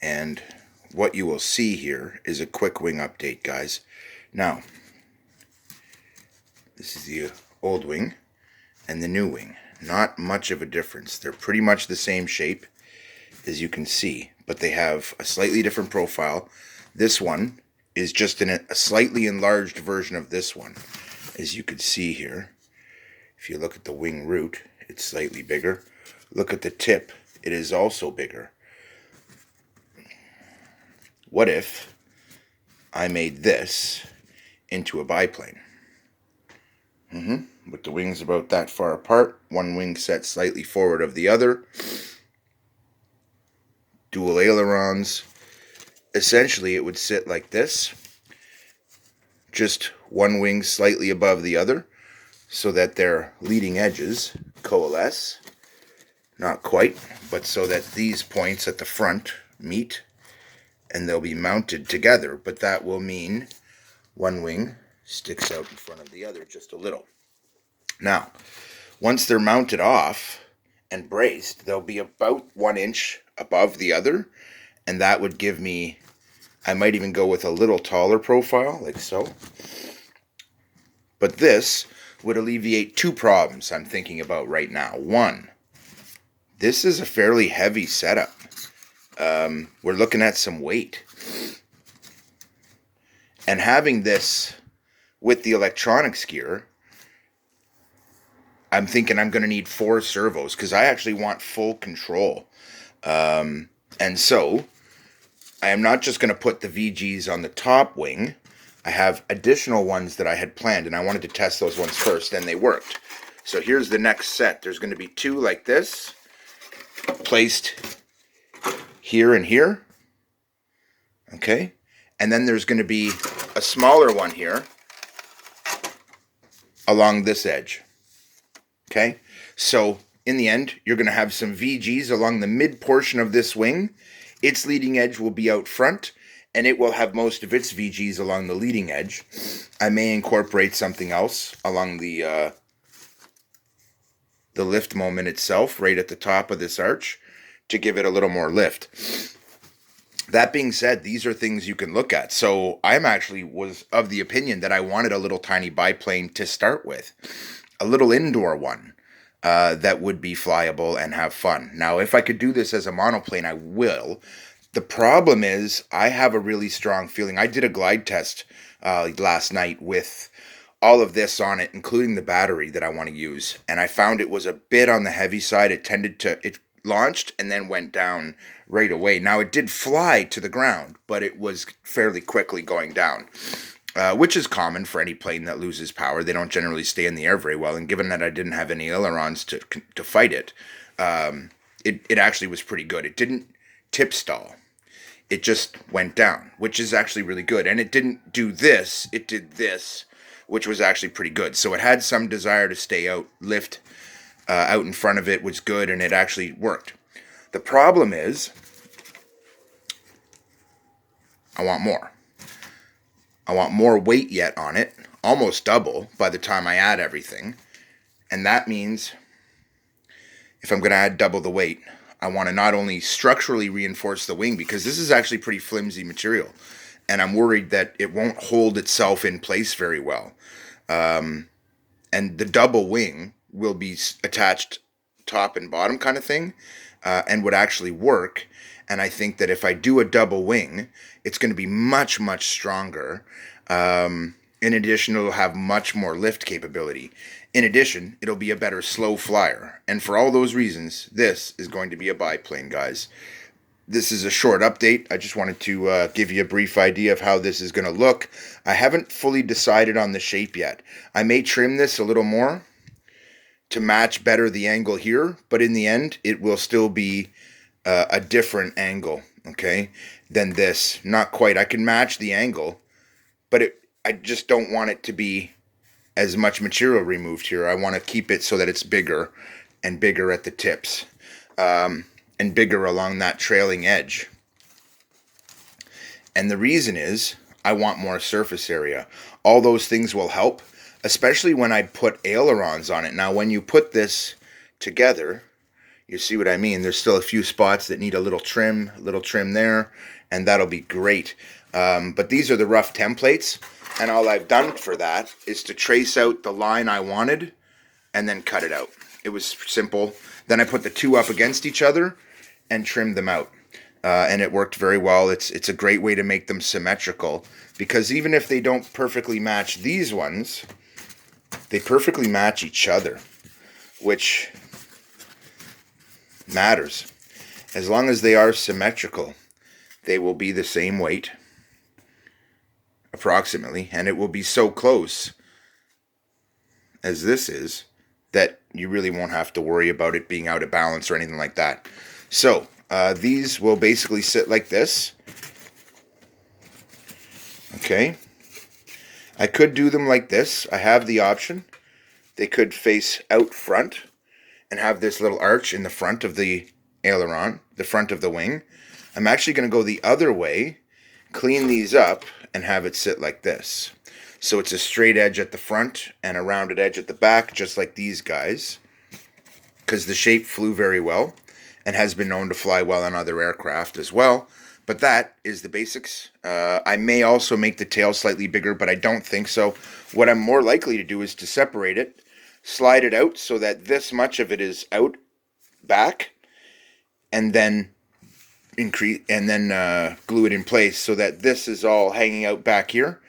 And what you will see here is a quick wing update, guys. Now, this is the old wing and the new wing. Not much of a difference. They're pretty much the same shape, as you can see, but they have a slightly different profile. This one is just in a slightly enlarged version of this one, as you can see here. If you look at the wing root, it's slightly bigger. Look at the tip, it is also bigger. What if I made this into a biplane? With the wings about that far apart, one wing set slightly forward of the other, dual ailerons. Essentially, it would sit like this, just one wing slightly above the other, so that their leading edges coalesce. Not quite, but so that these points at the front meet, and they'll be mounted together, but that will mean one wing sticks out in front of the other just a little. Now, once they're mounted off and braced, they'll be about 1 inch above the other, and that would give me, I might even go with a little taller profile, like so. But this would alleviate two problems I'm thinking about right now. One, this is a fairly heavy setup. We're looking at some weight. And having this with the electronics gear, I'm thinking I'm going to need 4 servos because I actually want full control. And so I am not just going to put the VGs on the top wing. I have additional ones that I had planned, and I wanted to test those ones first, and they worked. So here's the next set. There's going to be 2 like this, placed here and here. Okay? And then there's going to be a smaller one here along this edge. Okay? So in the end, you're going to have some VGs along the mid portion of this wing. Its leading edge will be out front, and it will have most of its VGs along the leading edge. I may incorporate something else along the lift moment itself, right at the top of this arch, to give it a little more lift. That being said, these are things you can look at. So I'm actually was of the opinion that I wanted a little tiny biplane to start with. A little indoor one that would be flyable and have fun. Now, if I could do this as a monoplane, I will. The problem is I have a really strong feeling. I did a glide test last night with all of this on it, including the battery that I want to use. And I found it was a bit on the heavy side. It launched and then went down right away. Now, it did fly to the ground, but it was fairly quickly going down, which is common for any plane that loses power. They don't generally stay in the air very well. And given that I didn't have any ailerons to fight it, it actually was pretty good. It didn't tip stall. It just went down, which is actually really good. And it didn't do this. It did this, which was actually pretty good. So it had some desire to stay out, lift out in front of it was good, and it actually worked. The problem is, I want more. I want more weight yet on it, almost double by the time I add everything. And that means if I'm going to add double the weight, I want to not only structurally reinforce the wing, because this is actually pretty flimsy material, and I'm worried that it won't hold itself in place very well. And the double wing will be attached top and bottom kind of thing, and would actually work. And I think that if I do a double wing, it's going to be much, much stronger. In addition, it'll have much more lift capability. In addition, it'll be a better slow flyer. And for all those reasons, this is going to be a biplane, guys. This is a short update. I just wanted to give you a brief idea of how this is going to look. I haven't fully decided on the shape yet. I may trim this a little more to match better the angle here, but in the end, it will still be a different angle, okay, than this. Not quite. I can match the angle, but I just don't want it to be as much material removed here. I want to keep it so that it's bigger and bigger at the tips, and bigger along that trailing edge. And the reason is I want more surface area. All those things will help, especially when I put ailerons on it. Now, when you put this together, You see what I mean? There's still a few spots that need a little trim there, and that'll be great. But these are the rough templates, and all I've done for that is to trace out the line I wanted and then cut it out. It was simple. Then I put the two up against each other and trimmed them out. And it worked very well. It's a great way to make them symmetrical, because even if they don't perfectly match these ones, they perfectly match each other, which matters. As long as they are symmetrical, they will be the same weight, approximately, and it will be so close as this is that you really won't have to worry about it being out of balance or anything like that. So these will basically sit like this. Okay. I could do them like this. I have the option. They could face out front and have this little arch in the front of the aileron, the front of the wing. I'm actually going to go the other way, clean these up, and have it sit like this. So it's a straight edge at the front and a rounded edge at the back, just like these guys, because the shape flew very well and has been known to fly well on other aircraft as well. But that is the basics. I may also make the tail slightly bigger, but I don't think so. What I'm more likely to do is to separate it, slide it out so that this much of it is out back, and then glue it in place so that this is all hanging out back here.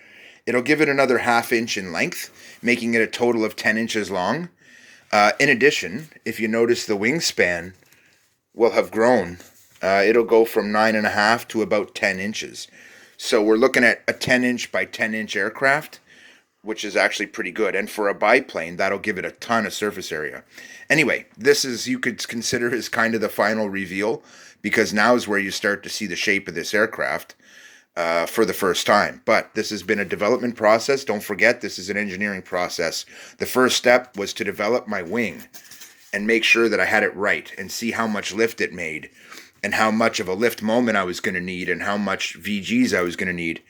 It'll give it another 1/2 inch in length, making it a total of 10 inches long. In addition, if you notice, the wingspan will have grown. It'll go from 9.5 to about 10 inches. So we're looking at a 10 inch by 10 inch aircraft, which is actually pretty good. And for a biplane, that'll give it a ton of surface area. Anyway, this is, you could consider, as kind of the final reveal, because now is where you start to see the shape of this aircraft for the first time. But this has been a development process. Don't forget, this is an engineering process. The first step was to develop my wing and make sure that I had it right and see how much lift it made and how much of a lift moment I was going to need and how much VGs I was going to need.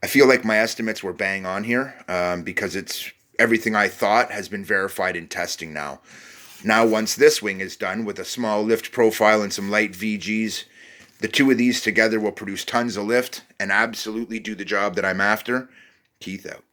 I feel like my estimates were bang on here because it's everything I thought has been verified in testing now. Now, once this wing is done with a small lift profile and some light VGs, the two of these together will produce tons of lift and absolutely do the job that I'm after. Keith out.